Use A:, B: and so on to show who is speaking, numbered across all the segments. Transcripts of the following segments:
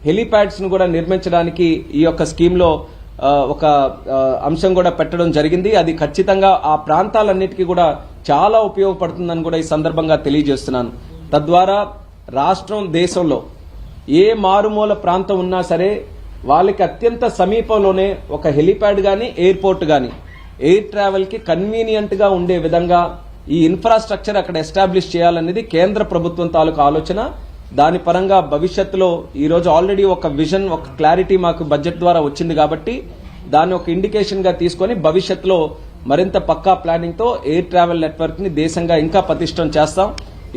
A: Helipads ను కూడా నిర్మించడానికి ఈ యొక్క స్కీమ్లో ఒక అంశం కూడా పెట్టడం జరిగింది. అది ఖచ్చితంగా ఆ ప్రాంతాలన్నిటికీ కూడా చాలా ఉపయోగపడుతుందని కూడా ఈ సందర్భంగా తెలియజేస్తున్నాను. తద్వారా రాష్ట్రం దేశంలో ఏ మారుమూల ప్రాంతం ఉన్నా సరే వాళ్ళకి అత్యంత సమీపంలోనే ఒక హెలిప్యాడ్ గాని ఎయిర్పోర్ట్ గాని ఎయిర్ ట్రావెల్ కి కన్వీనియంట్ గా ఉండే విధంగా ఈ ఇన్ఫ్రాస్ట్రక్చర్ అక్కడ ఎస్టాబ్లిష్ చేయాలనేది కేంద్ర ప్రభుత్వం తాలూకు ఆలోచన. దాని పరంగా భవిష్యత్తులో ఈ రోజు ఆల్రెడీ ఒక విజన్, ఒక క్లారిటీ మాకు బడ్జెట్ ద్వారా వచ్చింది కాబట్టి దాన్ని ఒక ఇండికేషన్ గా తీసుకుని భవిష్యత్తులో మరింత పక్కా ప్లానింగ్ తో ఎయిర్ ట్రావెల్ నెట్వర్క్ ని దేశంగా ఇంకా పటిష్టం చేస్తాం.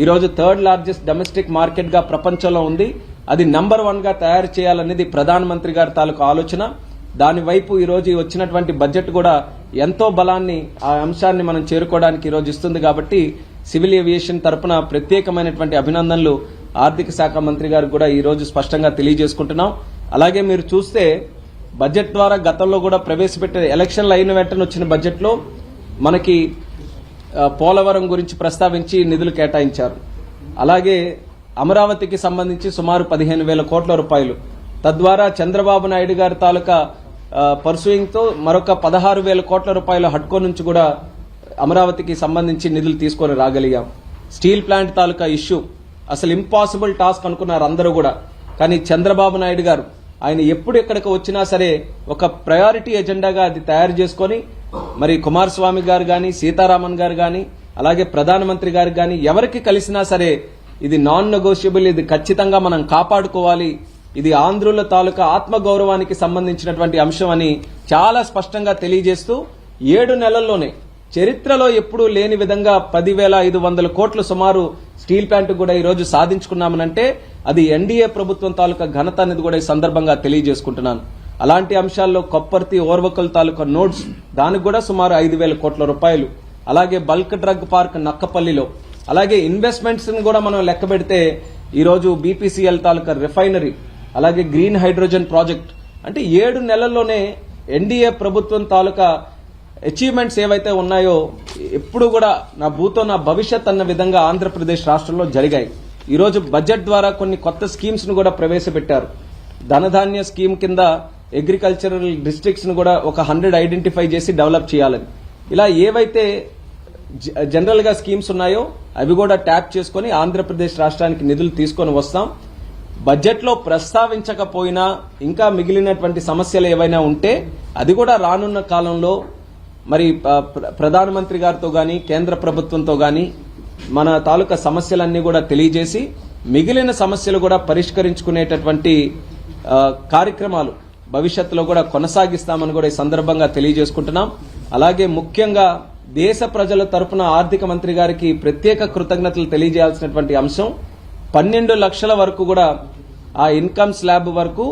A: ఈ రోజు 3rd లార్జెస్ట్ డొమెస్టిక్ మార్కెట్ గా ప్రపంచంలో ఉంది. అది నంబర్ 1 గా తయారు చేయాలనేది ప్రధానమంత్రి గారి తాలూకు ఆలోచన. దాని వైపు ఈ రోజు వచ్చినటువంటి బడ్జెట్ కూడా ఎంతో బలాన్ని, ఆ అంశాన్ని మనం చేరుకోవడానికి ఈ రోజు ఇస్తుంది. కాబట్టి సివిల్ ఏవియేషన్ తరపున ప్రత్యేకమైనటువంటి అభినందనలు ఆర్థిక శాఖ మంత్రి గారికి కూడా ఈ రోజు స్పష్టంగా తెలియజేసుకుంటున్నాం. అలాగే మీరు చూస్తే బడ్జెట్ ద్వారా గతంలో కూడా ప్రవేశపెట్టిన ఎలక్షన్లు అయిన వెంటనే వచ్చిన బడ్జెట్ లో మనకి పోలవరం గురించి ప్రస్తావించి నిధులు కేటాయించారు. అలాగే అమరావతికి సంబంధించి సుమారు 15,000 కోట్ల రూపాయలు, తద్వారా చంద్రబాబు నాయుడు గారి తాలూకా పర్సూయింగ్ తో మరొక 16,000 కోట్ల రూపాయల హడ్కో నుంచి కూడా అమరావతికి సంబంధించి నిధులు తీసుకొని రాగలిగాం. స్టీల్ ప్లాంట్ తాలూకా ఇష్యూ అసలు ఇంపాసిబుల్ టాస్క్ అనుకున్నారు అందరూ కూడా. కానీ చంద్రబాబు నాయుడు గారు ఆయన ఎప్పుడు ఎక్కడికి వచ్చినా సరే ఒక ప్రయారిటీ ఎజెండాగా అది తయారు చేసుకుని మరి కుమారస్వామి గారు గాని, సీతారామన్ గారు గాని, అలాగే ప్రధానమంత్రి గారు గాని ఎవరికి కలిసినా సరే ఇది నాన్ నెగోషియబుల్, ఇది ఖచ్చితంగా మనం కాపాడుకోవాలి, ఇది ఆంధ్రుల తాలూకా ఆత్మగౌరవానికి సంబంధించినటువంటి అంశం అని చాలా స్పష్టంగా తెలియజేస్తూ 7 నెలల్లోనే చరిత్రలో ఎప్పుడూ లేని విధంగా 10,500 కోట్లు సుమారు స్టీల్ ప్లాంట్ కూడా ఈ రోజు సాధించుకున్నామనంటే అది ఎన్డీఏ ప్రభుత్వం తాలూకా ఘనత అనేది కూడా ఈ సందర్భంగా తెలియజేసుకుంటున్నాను. అలాంటి అంశాల్లో కొప్పర్తి ఓర్వకల్ తాలూకా నోట్స్ దానికి కూడా సుమారు 5,000 కోట్ల రూపాయలు. అలాగే బల్క్ డ్రగ్ పార్క్ నక్కపల్లిలో, అలాగే ఇన్వెస్ట్మెంట్స్ ని కూడా మనం లెక్క పెడితే ఈ రోజు బీపీసీఎల్ తాలూకా రిఫైనరీ, అలాగే గ్రీన్ హైడ్రోజన్ ప్రాజెక్ట్, అంటే 7 నెలల్లోనే ఎన్డీఏ ప్రభుత్వం తాలూకా అచీవ్మెంట్స్ ఏవైతే ఉన్నాయో ఎప్పుడు కూడా నా భూతో నా భవిష్యత్ అన్న విధంగా ఆంధ్రప్రదేశ్ రాష్ట్రంలో జరిగాయి. ఈ రోజు బడ్జెట్ ద్వారా కొన్ని కొత్త స్కీమ్స్ ను కూడా ప్రవేశపెట్టారు. ధనధాన్య స్కీమ్ కింద అగ్రికల్చరల్ డిస్ట్రిక్ట్స్ ను కూడా ఒక 100 ఐడెంటిఫై చేసి డెవలప్ చేయాలని, ఇలా ఏవైతే జనరల్ గా స్కీమ్స్ ఉన్నాయో అవి కూడా ట్యాప్ చేసుకుని ఆంధ్రప్రదేశ్ రాష్ట్రానికి నిధులు తీసుకొని వస్తాం. బడ్జెట్ లో ప్రస్తావించకపోయినా ఇంకా మిగిలినటువంటి సమస్యలు ఏవైనా ఉంటే అది కూడా రానున్న కాలంలో మరి ప్రధానమంత్రి గారితో గాని, కేంద్ర ప్రభుత్వంతో గాని మన తాలూకా సమస్యలన్నీ కూడా తెలియజేసి మిగిలిన సమస్యలు కూడా పరిష్కరించుకునేటటువంటి కార్యక్రమాలు భవిష్యత్తులో కూడా కొనసాగిస్తామని కూడా ఈ సందర్భంగా తెలియజేసుకుంటున్నాం. అలాగే ముఖ్యంగా దేశ ప్రజల తరపున ఆర్థిక మంత్రి గారికి ప్రత్యేక కృతజ్ఞతలు తెలియజేయాల్సినటువంటి అంశం 12 లక్షల వరకు కూడా ఆ ఇన్కమ్ స్లాబ్ వరకు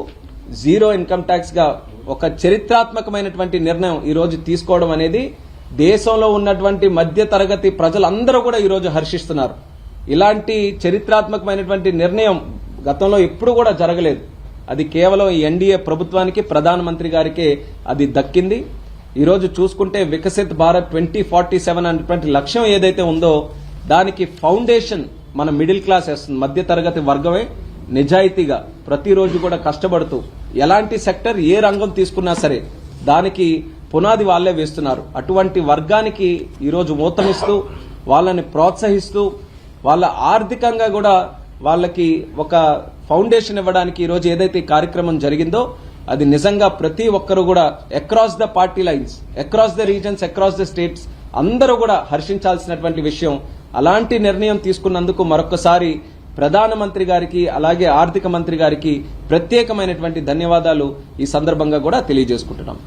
A: జీరో ఇన్కమ్ ట్యాక్స్ గా ఒక చరిత్రాత్మకమైనటువంటి నిర్ణయం ఈ రోజు తీసుకోవడం అనేది దేశంలో ఉన్నటువంటి మధ్య తరగతి ప్రజలందరూ కూడా ఈ రోజు హర్షిస్తున్నారు. ఇలాంటి చరిత్రాత్మకమైనటువంటి నిర్ణయం గతంలో ఎప్పుడు కూడా జరగలేదు. అది కేవలం ఈ ఎన్డీఏ ప్రభుత్వానికి, ప్రధానమంత్రి గారికే అది దక్కింది. ఈ రోజు చూసుకుంటే వికసిత్ భారత్ 2047 అనేటువంటి లక్ష్యం ఏదైతే ఉందో దానికి ఫౌండేషన్ మన మిడిల్ క్లాస్ వేస్తుంది. మధ్య తరగతి వర్గమే నిజాయితీగా ప్రతిరోజు కూడా కష్టపడుతూ ఎలాంటి సెక్టర్ ఏ రంగం తీసుకున్నా సరే దానికి పునాది వాళ్లే వేస్తున్నారు. అటువంటి వర్గానికి ఈరోజు ఊతమిస్తూ వాళ్ళని ప్రోత్సహిస్తూ వాళ్ళ ఆర్థికంగా కూడా వాళ్ళకి ఒక ఫౌండేషన్ ఇవ్వడానికి ఈరోజు ఏదైతే కార్యక్రమం జరిగిందో అది నిజంగా ప్రతి ఒక్కరు కూడా across the party lines, across the reasons, across the states అందరూ కూడా హర్షించాల్సినటువంటి విషయం. అలాంటి నిర్ణయం తీసుకున్నందుకు మరొకసారి ప్రధానమంత్రి గారికి అలాగే ఆర్థిక మంత్రి గారికి ప్రత్యేకమైనటువంటి ధన్యవాదాలు ఈ సందర్భంగా కూడా తెలియజేసుకుంటున్నాం.